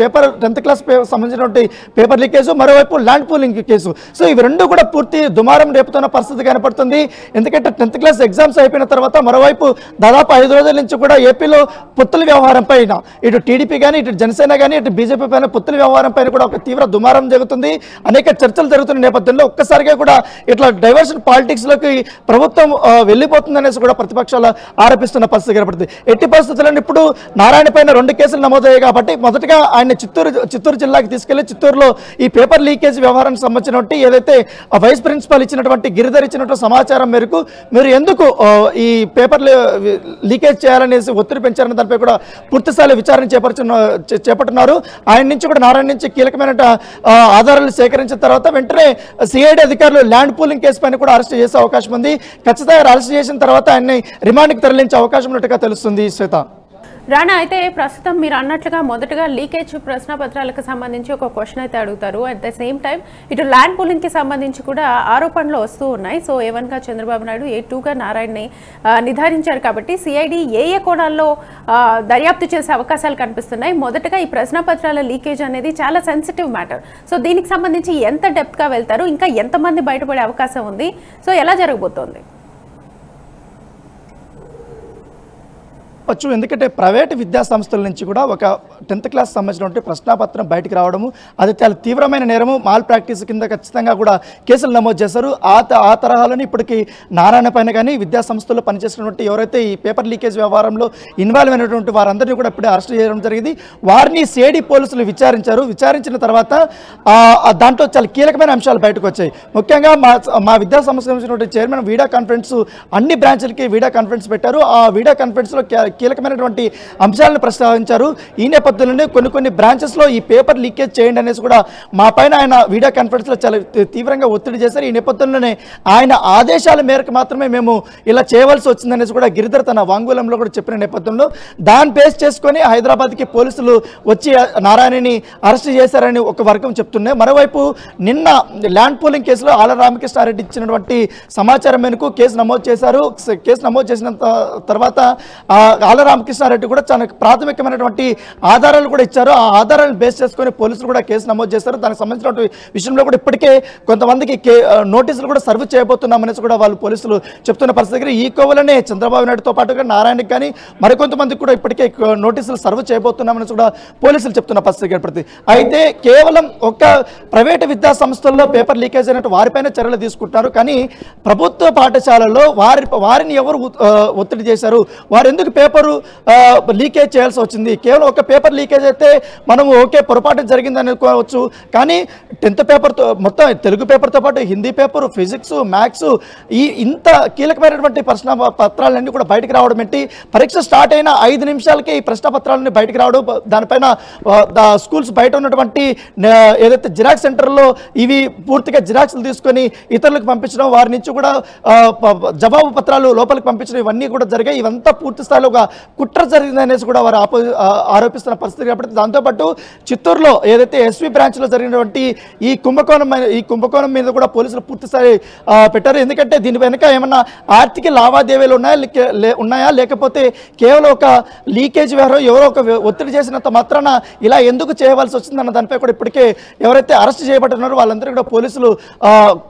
10th క్లాస్ సంబంధించినటువంటి పేపర్ లీకేజ్, మరోవైపు ల్యాండ్ పూలింగ్ కేసు. సో ఇవి రెండు కూడా పూర్తి దుమారం రేపుతున్న పరిస్థితి కనపడుతుంది. ఎందుకంటే 10th క్లాస్ ఎగ్జామ్స్ అయిపోయిన తర్వాత మరోవైపు దాదాపు 5 రోజుల నుంచి కూడా ఏపీలో పొత్తుల వ్యవహారం పైన ఇటు టీడీపీ కానీ, ఇటు జనసేన కానీ, ఇటు బీజేపీ పైన పొత్తుల వ్యవహారం పైన కూడా ఒక తీవ్ర దుమారం జరుగుతుంది. అనేక చర్చలు జరుగుతున్న నేపథ్యంలో ఒక్కసారిగా కూడా ఇట్లా డైవర్షన్ పాలిటిక్స్ లోకి ప్రభుత్వం వెళ్ళిపోతుందనేసి కూడా ప్రతిపక్షాలు ఆరోపిస్తున్న పరిస్థితి కనపడుతుంది. ఎట్టి పరిస్థితుల్లో ఇప్పుడు నారాయణ పైన 2 కేసులు నమోదయ్యాయి కాబట్టి మొదటగా ఆయన చిత్తూరు జిల్లాకి తీసుకెళ్లి చిత్తూరులో ఈ పేపర్ లీకేజ్ వ్యవహారానికి సంబంధించినటువంటి ఏదైతే వైస్ ప్రిన్సిపల్ ఇచ్చినటువంటి గిరిధర్ ఇచ్చినటువంటి సమాచారం మేరకు మీరు ఎందుకు ఈ పేపర్ లీకేజ్ చేయాలనేసి ఒత్తిడి పెంచారని దానిపై కూడా పూర్తిస్థాయి విచారణ చేపట్టున్నారు. ఆయన నుంచి కూడా నారాయణ నుంచి కీలకమైన ఆధారాలు సేకరించిన తర్వాత వెంటనే సిఐడి అధికారులు ల్యాండ్ పూలింగ్ కేసు పైన కూడా అరెస్ట్ చేసే అవకాశం ఉంది. ఖచ్చితంగా అరెస్ట్ చేసిన తర్వాత ఆయన్ని రిమాండ్కి తరలించే అవకాశం ఉన్నట్టుగా తెలుస్తుంది. శ్వేత, రాణా, అయితే ప్రస్తుతం మీరు అన్నట్లుగా మొదటగా లీకేజ్ ప్రశ్నపత్రాలకు సంబంధించి ఒక క్వశ్చన్ అయితే అడుగుతారు. అట్ ద సేమ్ టైం ఇటు ల్యాండ్ పూలింగ్ కి సంబంధించి కూడా ఆరోపణలు వస్తూ ఉన్నాయి. సో A1గా చంద్రబాబు నాయుడు, A2గా నారాయణని నిర్ధారించారు కాబట్టి సిఐడి ఏ కోణాల్లో దర్యాప్తు చేసే అవకాశాలు కనిపిస్తున్నాయి. మొదటగా ఈ ప్రశ్నపత్రాల లీకేజ్ అనేది చాలా సెన్సిటివ్ మ్యాటర్. సో దీనికి సంబంధించి ఎంత డెప్త్గా వెళ్తారు, ఇంకా ఎంతమంది బయటపడే అవకాశం ఉంది, సో ఎలా జరగబోతోంది? ఎందుకంటే ప్రైవేటు విద్యా సంస్థల నుంచి కూడా ఒక 10th క్లాస్ సంబంధించినటువంటి ప్రశ్నాపత్రం బయటికి రావడము అది చాలా తీవ్రమైన నేరము, మాల్ ప్రాక్టీస్ కింద ఖచ్చితంగా కూడా కేసులు నమోదు చేశారు. ఆ తరహాలోనే ఇప్పటికి నారాయణ పైన కానీ విద్యా సంస్థల్లో పనిచేసినటువంటి ఎవరైతే ఈ పేపర్ లీకేజ్ వ్యవహారంలో ఇన్వాల్వ్ అయినటువంటి వారందరినీ కూడా ఇప్పుడే అరెస్ట్ చేయడం జరిగింది. వారిని సిఐడి పోలీసులు విచారించిన తర్వాత దాంట్లో చాలా కీలకమైన అంశాలు బయటకు వచ్చాయి. ముఖ్యంగా మా విద్యా సంస్థ సంబంధించినటువంటి చైర్మన్ వీడియో కాన్ఫరెన్స్ అన్ని బ్రాంచ్లకి వీడియో కాన్ఫరెన్స్ పెట్టారు. ఆ వీడియో కాన్ఫరెన్స్లో కీలకమైనటువంటి అంశాలను ప్రస్తావించారు. ఈ నేపథ్యంలోనే కొన్ని బ్రాంచెస్లో ఈ పేపర్ లీకేజ్ చేయండి అనేసి కూడా మా పైన ఆయన వీడియో కాన్ఫరెన్స్లో చాలా తీవ్రంగా ఒత్తిడి చేశారు. ఈ నేపథ్యంలోనే ఆయన ఆదేశాల మేరకు మాత్రమే మేము ఇలా చేయవలసి వచ్చిందనేసి కూడా గిరిధర్ తన వాంగ్మూలంలో కూడా చెప్పిన నేపథ్యంలో దాన్ని బేస్ చేసుకొని హైదరాబాద్కి పోలీసులు వచ్చి నారాయణని అరెస్ట్ చేశారని ఒక వర్గం చెప్తున్నాయి. మరోవైపు నిన్న ల్యాండ్ పూలింగ్ కేసులో ఆళ్ల రామకృష్ణారెడ్డి ఇచ్చినటువంటి సమాచారం మేరకు కేసు నమోదు చేశారు. కేసు నమోదు చేసిన తర్వాత ఆళ్ల రామకృష్ణారెడ్డి కూడా చాలా ప్రాథమికమైనటువంటి ఆధారాలు కూడా ఇచ్చారు. ఆ ఆధారాలను బేస్ చేసుకొని పోలీసులు కూడా కేసు నమోదు చేశారు. దానికి సంబంధించినటువంటి విషయంలో కూడా ఇప్పటికే కొంతమందికి నోటీసులు కూడా సర్వ్ చేయబోతున్నామనేసి కూడా వాళ్ళు పోలీసులు చెప్తున్న పరిస్థితి దగ్గర ఈ కోవలనే చంద్రబాబు నాయుడుతో పాటుగా నారాయణకి కానీ మరికొంతమందికి కూడా ఇప్పటికే నోటీసులు సర్వ్ చేయబోతున్నామనేసి కూడా పోలీసులు చెప్తున్న పరిస్థితి ఏర్పడుతుంది. అయితే కేవలం ఒక ప్రైవేటు విద్యా సంస్థల్లో పేపర్ లీకేజ్ అయినట్టు వారిపైన చర్యలు తీసుకుంటున్నారు. కానీ ప్రభుత్వ పాఠశాలల్లో వారిని ఎవరు ఒత్తిడి చేశారు, వారు ఎందుకు పేపరు లీకేజ్ చేయాల్సి వచ్చింది? కేవలం ఒక పేపర్ లీకేజ్ అయితే మనం ఓకే పొరపాటు జరిగిందని అనుకోవచ్చు. కానీ 10th పేపర్తో మొత్తం తెలుగు పేపర్తో పాటు హిందీ పేపర్, ఫిజిక్స్, మ్యాథ్స్ ఇంత కీలకమైనటువంటి ప్రశ్న పత్రాలన్నీ కూడా బయటకు రావడం ఏంటి? పరీక్ష స్టార్ట్ అయిన 5 నిమిషాలకే ఈ ప్రశ్న పత్రాలన్నీ బయటకు రావడం, దానిపైన స్కూల్స్ బయట ఉన్నటువంటి ఏదైతే జిరాక్స్ సెంటర్లో ఇవి పూర్తిగా జిరాక్స్లు తీసుకొని ఇతరులకు పంపించడం, వారి నుంచి కూడా జవాబు పత్రాలు లోపలికి పంపించడం ఇవన్నీ కూడా జరిగాయి. ఇవంతా పూర్తి స్థాయిలో ఒక కుట్ర జరిగిందనేసి కూడా వారు ఆరోపిస్తున్న పరిస్థితి కాబట్టి దాంతోపాటు చిత్తూరులో ఏదైతే ఎస్వి బ్రాంచ్లో జరిగినటువంటి ఈ కుంభకోణం మీద కూడా పోలీసులు పూర్తిస్థాయి పెట్టారు. ఎందుకంటే దీని వెనుక ఏమన్నా ఆర్థిక లావాదేవీలు ఉన్నాయా లేకపోతే కేవలం ఒక లీకేజ్ వ్యవహారం ఎవరో ఒక ఒత్తిడి చేసినంత మాత్రాన ఇలా ఎందుకు చేయవలసి వచ్చిందన్న దానిపై కూడా ఇప్పటికే ఎవరైతే అరెస్ట్ చేయబడుతున్నారో వాళ్ళందరూ కూడా పోలీసులు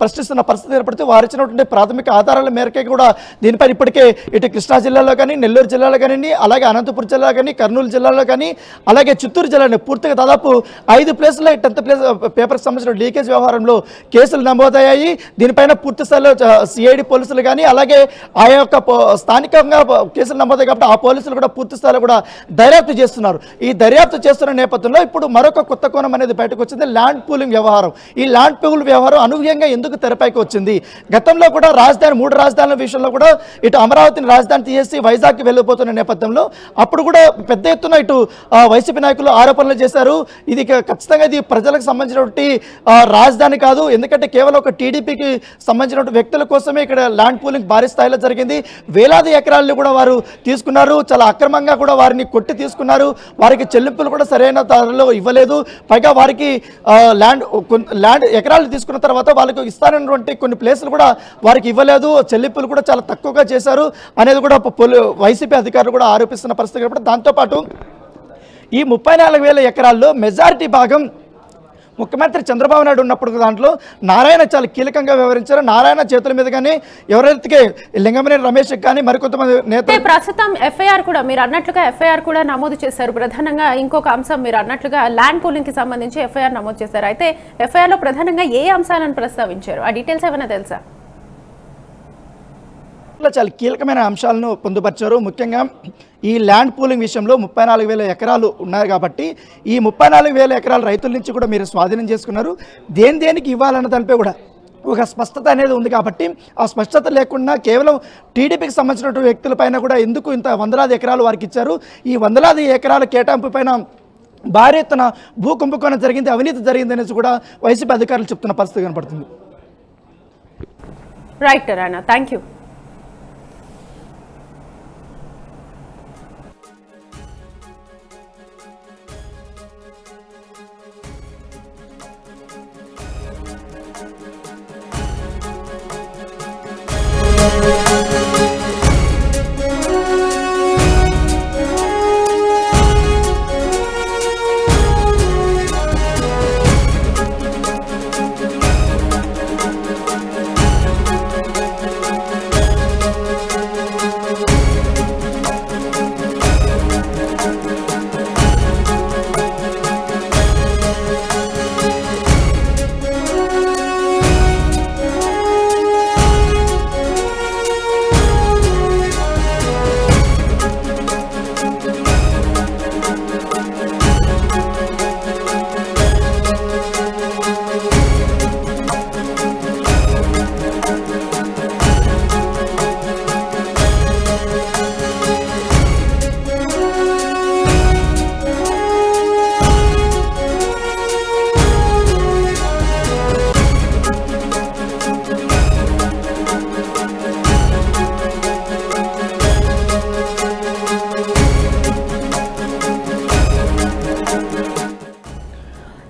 ప్రశ్నిస్తున్న పరిస్థితి ఏర్పడితే వారు ఇచ్చినటువంటి ప్రాథమిక ఆధారాల మేరకే కూడా దీనిపై ఇప్పటికే ఇటు కృష్ణా జిల్లాలో కానీ నెల్లూరు జిల్లాలో కానీ, అలాగే అనంతపురం జిల్లా కానీ, కర్నూలు జిల్లాలో కానీ, అలాగే చిత్తూరు జిల్లాలో పూర్తిగా దాదాపు 5 ప్లేసుల్లో 10th ప్లేస్ పేపర్కి సంబంధించిన లీకేజ్ వ్యవహారంలో కేసులు నమోదయ్యాయి. దీనిపైన పూర్తి స్థాయిలో సిఐడి పోలీసులు కానీ, అలాగే ఆ యొక్క స్థానికంగా కేసులు నమోదయ్యాయి కాబట్టి ఆ పోలీసులు కూడా పూర్తి స్థాయిలో కూడా దర్యాప్తు చేస్తున్నారు. ఈ దర్యాప్తు చేస్తున్న నేపథ్యంలో ఇప్పుడు మరొక కొత్త కోణం అనేది బయటకు వచ్చింది, ల్యాండ్ పూలింగ్ వ్యవహారం. ఈ ల్యాండ్ పూల్ వ్యవహారం అనూహ్యంగా ఎందుకు తెరపైకి వచ్చింది? గతంలో కూడా రాజధాని 3 రాజధానుల విషయంలో కూడా ఇటు అమరావతిని రాజధాని తీసేసి వైజాగ్కి వెళ్ళిపోతున్న నేపథ్యంలో అప్పుడు కూడా పెద్ద ఎత్తున ఇటు వైసీపీ నాయకులు ఆరోపణలు చేశారు. ఇది ఖచ్చితంగా ఇది ప్రజలకు సంబంధించినటువంటి రాజధాని కాదు, ఎందుకంటే కేవలం ఒక టీడీపీకి సంబంధించిన వ్యక్తుల కోసమే ఇక్కడ ల్యాండ్ పూలింగ్ భారీ స్థాయిలో జరిగింది. వేలాది ఎకరాలను కూడా వారు తీసుకున్నారు, చాలా అక్రమంగా కూడా వారిని కొట్టి తీసుకున్నారు. వారికి చెల్లింపులు కూడా సరైన ధరలో ఇవ్వలేదు. పైగా వారికి ల్యాండ్ ఎకరాలు తీసుకున్న తర్వాత వాళ్ళకు ఇస్తానటువంటి కొన్ని ప్లేసులు కూడా వారికి ఇవ్వలేదు, చెల్లింపులు కూడా చాలా తక్కువగా చేశారు అనేది కూడా వైసీపీ అధికారులు కూడా ఆరోపిస్తున్న పరిస్థితి. కాబట్టి దాంతోపాటు ఈ 34,000 ఎకరాల్లో మెజారిటీ భాగం ముఖ్యమంత్రి చంద్రబాబు నాయుడు ఉన్నప్పుడు దాంట్లో నారాయణ చాలా కీలకంగా వ్యవహరించారు. నారాయణ చేతుల మీదుగానే ఎవరైతే లింగమనేని రమేష్ కానీ మరికొంతమంది నేతలు ప్రస్తుతం ఎఫ్ఐఆర్ కూడా మీరు అన్నట్లుగా ఎఫ్ఐఆర్ కూడా నమోదు చేశారు. ప్రధానంగా ఇంకొక అంశం మీరు అన్నట్లుగా ల్యాండ్ పూలింగ్ కి సంబంధించి ఎఫ్ఐఆర్ నమోదు చేశారు. అయితే ఎఫ్ఐఆర్ లో ప్రధానంగా ఏ అంశాలను ప్రస్తావించారు? ఆ డీటెయిల్స్ ఏమైనా తెలుసా? చాలా కీలకమైన అంశాలను పొందుపరిచారు. ముఖ్యంగా ఈ ల్యాండ్ పూలింగ్ విషయంలో 34,000 ఎకరాలు ఉన్నాయి కాబట్టి ఈ 34,000 ఎకరాలు రైతుల నుంచి కూడా మీరు స్వాధీనం చేసుకున్నారు. దేనికి ఇవ్వాలన్న దానిపై కూడా ఒక స్పష్టత అనేది ఉంది కాబట్టి ఆ స్పష్టత లేకుండా కేవలం టీడీపీకి సంబంధించిన వ్యక్తులపైన కూడా ఎందుకు ఇంత వందలాది ఎకరాలు వారికి ఇచ్చారు? ఈ వందలాది ఎకరాల కేటాయింపు పైన భారీ ఎత్తున భూ కుంభకోణం జరిగింది, అవినీతి జరిగింది అనేసి కూడా వైసీపీ అధికారులు చెప్తున్న పరిస్థితి కనపడుతుంది. Right Rana, thank you.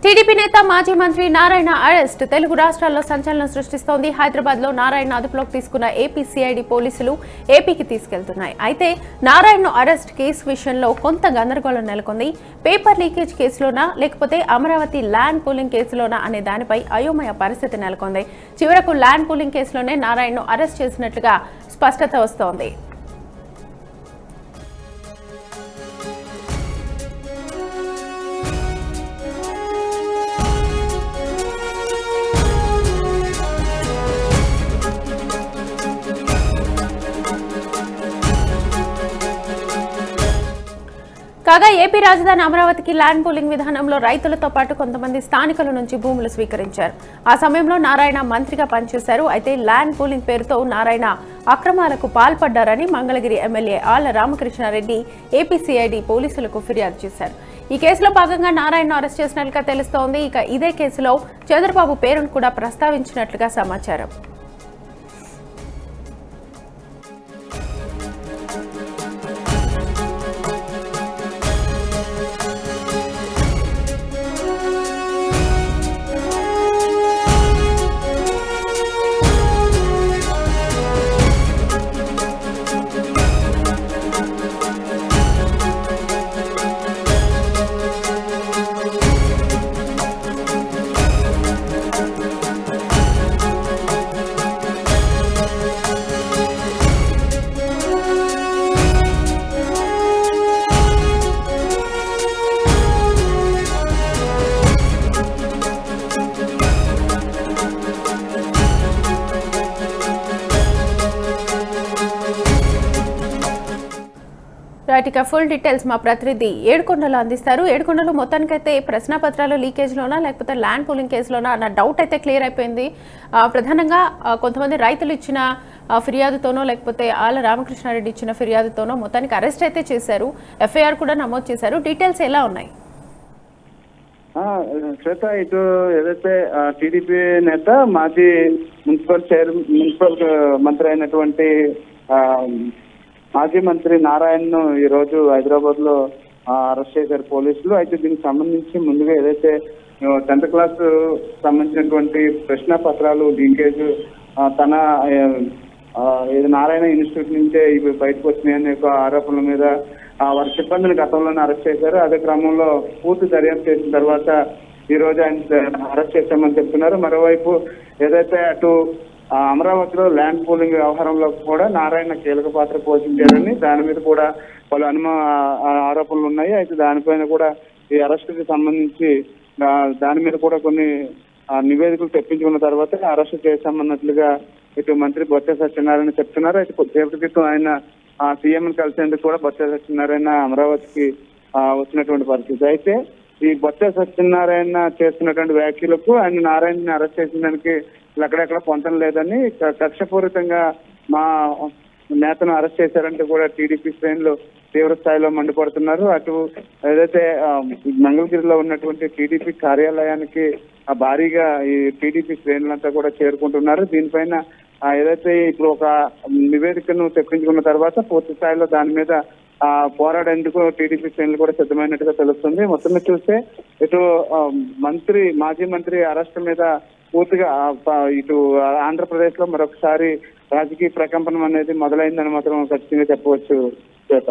TDP నేత మాజీ మంత్రి నారాయణ అరెస్ట్ తెలుగు రాష్ట్రాల్లో సంచలనం సృష్టిస్తోంది. హైదరాబాద్ లో నారాయణ అదుపులోకి తీసుకున్న ఏపీ సిఐడి పోలీసులు ఏపీకి తీసుకెళ్తున్నాయి. అయితే నారాయణ అరెస్ట్ కేసు విషయంలో కొంత గందరగోళం నెలకొంది. పేపర్ లీకేజ్ కేసులోనా లేకపోతే అమరావతి ల్యాండ్ పూలింగ్ కేసులోనా అనే దానిపై అయోమయ పరిస్థితి నెలకొంది. చివరకు ల్యాండ్ పూలింగ్ కేసులోనే నారాయణను అరెస్ట్ చేసినట్లుగా స్పష్టత వస్తోంది. కాగా ఏపీ రాజధాని అమరావతికి ల్యాండ్ పూలింగ్ విధానంలో రైతులతో పాటు కొంతమంది స్థానికుల నుంచి భూములు స్వీకరించారు. ఆ సమయంలో నారాయణ మంత్రిగా పనిచేశారు. అయితే ల్యాండ్ పూలింగ్ పేరుతో నారాయణ అక్రమాలకు పాల్పడ్డారని Mangalagiri MLA Alla Ramakrishna Reddy AP CID పోలీసులకు ఫిర్యాదు చేశారు. ఈ కేసులో భాగంగా నారాయణను అరెస్ట్ చేసినట్లుగా తెలుస్తోంది. ఇక ఇదే కేసులో చంద్రబాబు పేరును కూడా ప్రస్తావించినట్లుగా సమాచారం. రైట్, ఇక ఫుల్ డీటెయిల్స్ మా ప్రతినిధి ఏడుకొండలో అందిస్తారు. ఏడుకొండలో మొత్తానికైతే ప్రశ్నపత్రాలు లీకేజ్లోనా లేకపోతే ల్యాండ్ పూలింగ్ కేసులోనా అన్న డౌట్ అయితే క్లియర్ అయిపోయింది. ప్రధానంగా కొంతమంది రైతులు ఇచ్చిన ఫిర్యాదుతోనో లేకపోతే ఆల రామకృష్ణారెడ్డి ఇచ్చిన ఫిర్యాదుతోనో మొత్తానికి అరెస్ట్ అయితే చేశారు, ఎఫ్ఐఆర్ కూడా నమోదు చేశారు. డీటెయిల్స్ ఎలా ఉన్నాయి? శ్వేత, ఇటు ఏదైతే టీడీపీ నేత మాజీ మున్సిపల్ మంత్రి అయినటువంటి మాజీ మంత్రి నారాయణను ఈ రోజు హైదరాబాద్ లో అరెస్ట్ చేశారు పోలీసులు. అయితే దీనికి సంబంధించి ముందుగా ఏదైతే 10th క్లాస్ సంబంధించినటువంటి ప్రశ్న పత్రాలు లీకేజ్ తన నారాయణ ఇన్స్టిట్యూట్ నుంచే ఇవి బయటకు వచ్చినాయనే ఒక ఆరోపణల మీద వారి సిబ్బందిని గతంలోనే అరెస్ట్ చేశారు. అదే క్రమంలో పూర్తి దర్యాప్తు చేసిన తర్వాత ఈ రోజు ఆయన అరెస్ట్ చేశామని చెప్తున్నారు. మరోవైపు ఏదైతే అటు అమరావతిలో ల్యాండ్ పూలింగ్ వ్యవహారంలో కూడా నారాయణ కీలక పాత్ర పోషించారని దాని మీద కూడా పలు ఆరోపణలు ఉన్నాయి. అయితే దానిపైన కూడా ఈ అరెస్టుకి సంబంధించి దాని మీద కూడా కొన్ని నివేదికలు తెప్పించుకున్న తర్వాత అరెస్టు చేశామన్నట్లుగా ఇటు మంత్రి బొత్స సత్యనారాయణ చెప్తున్నారు. అయితే కొద్దిసేపటి క్రితం ఆయన సీఎంని కలిసేందుకు కూడా బొత్స సత్యనారాయణ అమరావతికి వచ్చినటువంటి పరిస్థితి. అయితే ఈ బొత్స సత్యనారాయణ చేస్తున్నటువంటి వ్యాఖ్యలకు ఆయన నారాయణని అరెస్ట్ చేసిన దానికి ఎక్కడెక్కడ పొందడం లేదని కక్షపూరితంగా మా నేతను అరెస్ట్ చేశారంటే కూడా టీడీపీ శ్రేణులు తీవ్ర స్థాయిలో మండిపడుతున్నారు. అటు ఏదైతే మంగళగిరిలో ఉన్నటువంటి టీడీపీ కార్యాలయానికి భారీగా ఈ టీడీపీ శ్రేణులంతా కూడా చేరుకుంటున్నారు. దీనిపైన ఏదైతే ఇప్పుడు ఒక నివేదికను తెప్పించుకున్న తర్వాత పూర్తి స్థాయిలో దాని మీద పోరాడేందుకు టీడీపీ శ్రేణులు కూడా సిద్ధమైనట్టుగా తెలుస్తుంది. మొత్తం మీద చూస్తే ఇటు మాజీ మంత్రి అరెస్ట్ మీద పూర్తిగా ఇటు ఆంధ్రప్రదేశ్ లో మరొకసారి రాజకీయ ప్రకంపనం అనేది మొదలైందని మాత్రం ఖచ్చితంగా చెప్పవచ్చు. శ్వేత,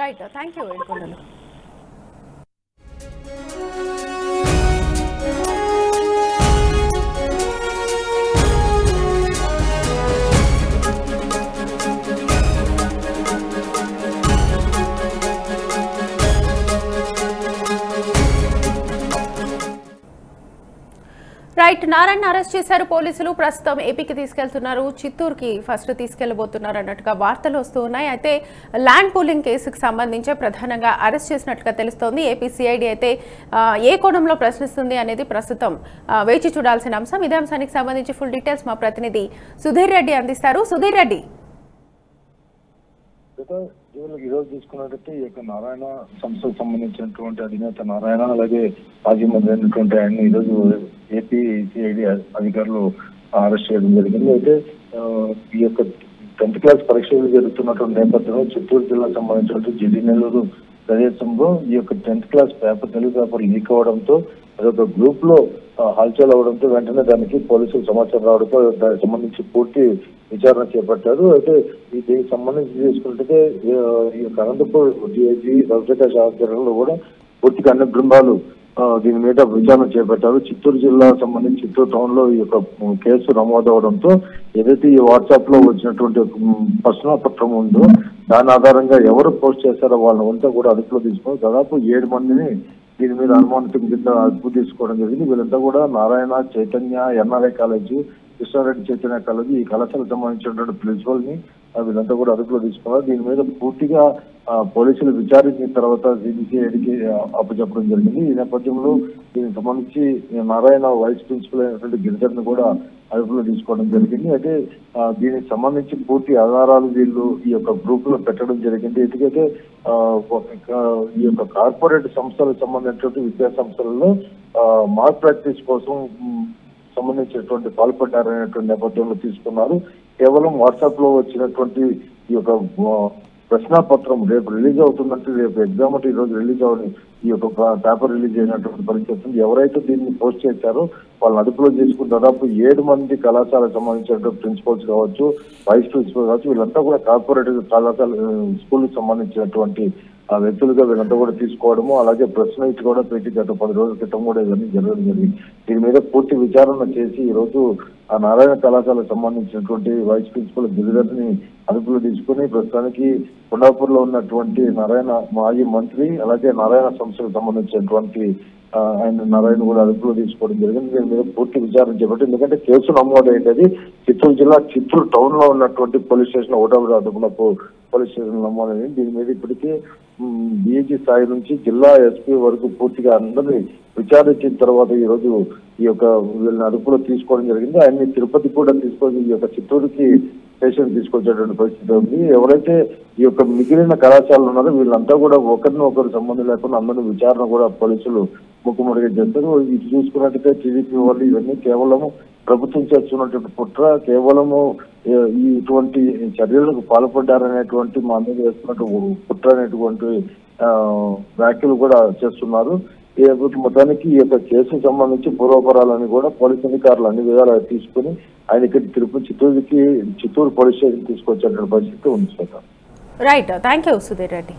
రైట్, థ్యాంక్ యూ ఏడుకొండలో. రైట్, నారాయణ అరెస్ట్ చేశారు పోలీసులు. ప్రస్తుతం ఏపీకి తీసుకెళ్తున్నారు, చిత్తూరుకి ఫస్ట్ తీసుకెళ్లబోతున్నారు అన్నట్టుగా వార్తలు వస్తూ ఉన్నాయి. అయితే ల్యాండ్ పూలింగ్ కేసుకు సంబంధించి ప్రధానంగా అరెస్ట్ చేసినట్టుగా తెలుస్తోంది. ఏపీ సిఐడి అయితే ఏ కోణంలో ప్రశ్నిస్తుంది అనేది ప్రస్తుతం వేచి చూడాల్సిన అంశం. ఇదే అంశానికి సంబంధించి ఫుల్ డీటెయిల్స్ మా ప్రతినిధి సుధీర్ రెడ్డి అందిస్తారు. సుధీర్ రెడ్డి, ఈ రోజు చూసుకున్నట్టయితే ఈ యొక్క నారాయణ సంస్థకు సంబంధించినటువంటి అధినేత నారాయణ అలాగే మాజీ మంత్రి అయినటువంటి ఆయన ఈ రోజు ఏపీ సిఐడి అధికారులు అరెస్ట్ చేయడం జరిగింది. అయితే ఈ యొక్క 10th క్లాస్ పరీక్షలు జరుగుతున్నటువంటి నేపథ్యంలో చిత్తూరు జిల్లాకు సంబంధించినటువంటి జిడి నెల్లూరు ప్రదేశంలో ఈ యొక్క 10th class Telugu paper leak అవడంతో అదొక గ్రూప్ లో హల్చల్ అవడంతో వెంటనే దానికి పోలీసులు సమాచారం రావడంతో దానికి సంబంధించి పూర్తి విచారణ చేపట్టారు. అయితే దీనికి సంబంధించి చూసుకుంటే ఈ యొక్క అనంతపూర్ డిఐజీ రవిప్రకాష్ ఆధ్వర్యంలో కూడా పూర్తిగా అన్ని బృందాలు దీని మీద విచారణ చేపట్టారు. చిత్తూరు జిల్లా సంబంధించి చిత్తూరు టౌన్ లో ఈ యొక్క కేసు నమోదవడంతో ఏదైతే ఈ వాట్సాప్ లో వచ్చినటువంటి ప్రశ్నాపత్రం ఉందో దాని ఆధారంగా ఎవరు పోస్ట్ చేశారో వాళ్ళంతా కూడా అదుపులో తీసుకొని దాదాపు 7 మందిని దీని మీద అనుమానితం కింద అదుపు తీసుకోవడం జరిగింది. వీళ్ళంతా కూడా Narayana Chaitanya NRI college, Krishna Reddy Chaitanya college ఈ కళాశాలకు సంబంధించినటువంటి ప్రిన్సిపల్ ని వీళ్ళంతా కూడా అదుపులో తీసుకున్నారు. దీని మీద పూర్తిగా పోలీసులు విచారించిన తర్వాత సిబిసిఐడికి అప్పచెప్పడం జరిగింది. ఈ నేపథ్యంలో దీనికి సంబంధించి నారాయణ వైస్ ప్రిన్సిపల్ అయినటువంటి గిరిధర్ని కూడా అదుపులో తీసుకోవడం జరిగింది. అయితే దీనికి సంబంధించి పూర్తి ఆధారాలు వీళ్ళు ఈ యొక్క గ్రూప్ లో పెట్టడం జరిగింది. ఎందుకంటే ఈ యొక్క కార్పొరేట్ సంస్థలకు సంబంధించినటువంటి విద్యా సంస్థలలో మాస్ ప్రాక్టీస్ కోసం సంబంధించినటువంటి పాల్పడ్డారనేటువంటి నేపథ్యంలో తీసుకున్నారు. కేవలం వాట్సాప్ లో వచ్చినటువంటి ఈ యొక్క ప్రశ్నాపత్రం రేపు రిలీజ్ అవుతుందంటే రేపు ఎగ్జామ్ అంటే ఈ రోజు రిలీజ్ అవ్వని ఈ యొక్క పేపర్ రిలీజ్ అయినటువంటి పరిస్థితి. ఎవరైతే దీన్ని పోస్ట్ చేశారో వాళ్ళని అదుపులో చేసుకుని దాదాపు 7 మంది కళాశాలకు సంబంధించినటువంటి ప్రిన్సిపల్స్ కావచ్చు, వైస్ ప్రిన్సిపల్ కావచ్చు, వీళ్ళంతా కూడా కార్పొరేట్ కళాశాల స్కూల్ కి సంబంధించినటువంటి వ్యక్తులుగా వీళ్ళంతా కూడా తీసుకోవడము, అలాగే ప్రశ్న ఇచ్చి కూడా పెట్టి గత 10 రోజుల క్రితం కూడా ఇవన్నీ జరగడం జరిగింది. దీని మీద పూర్తి విచారణ చేసి ఈ రోజు ఆ నారాయణ కళాశాలకు సంబంధించినటువంటి వైస్ ప్రిన్సిపల్ గిరిధర్ని అదుపులో తీసుకుని ప్రస్తుతానికి కొండాపూర్ లో ఉన్నటువంటి నారాయణ మాజీ మంత్రి అలాగే నారాయణ సంస్థకు సంబంధించినటువంటి ఆయన నారాయణ కూడా అదుపులో తీసుకోవడం జరిగింది. దీని మీద పూర్తి విచారణ చేపట్టి ఎందుకంటే కేసు నమోదైనది చిత్తూరు జిల్లా చిత్తూరు టౌన్ లో ఉన్నటువంటి పోలీస్ స్టేషన్ ఒకటో అదుపులో పోలీస్ స్టేషన్ నమోదైంది. దీని మీద ఇప్పటికే డిఐజీ స్థాయి నుంచి జిల్లా ఎస్పీ వరకు పూర్తిగా అందరినీ విచారించిన తర్వాత ఈ రోజు ఈ యొక్క వీళ్ళని అదుపులో తీసుకోవడం జరిగింది. ఆయన్ని తిరుపతి కూడా తీసుకొని ఈ యొక్క చిత్తూరుకి స్టేషన్ తీసుకొచ్చేటువంటి పరిస్థితి ఉంది. ఎవరైతే ఈ యొక్క మిగిలిన కళాశాలలు ఉన్నారో వీళ్ళంతా కూడా ఒకరినొకరు సంబంధం లేకుండా అందరూ విచారణ కూడా పోలీసులు ముక్కుముడిగా చేస్తారు. ఇది చూసుకున్నట్టయితే టీడీపీ వాళ్ళు ఇవన్నీ కేవలము ప్రభుత్వం చేస్తున్నటువంటి కుట్ర, కేవలము ఇటువంటి చర్యలకు పాల్పడ్డారనేటువంటి మా మీద వేస్తున్నటువంటి కుట్ర అనేటువంటి వ్యాఖ్యలు కూడా చేస్తున్నారు. మొత్తానికి ఈ యొక్క కేసుకు సంబంధించి పూర్వపరాలని కూడా పోలీస్ అధికారులు అన్ని విధాలుగా తీసుకుని ఆయన ఇక్కడ చిత్తూరు పోలీస్ స్టేషన్ తీసుకొచ్చేటువంటి పరిస్థితి ఉంది. Right, thank you Sudheer Reddy.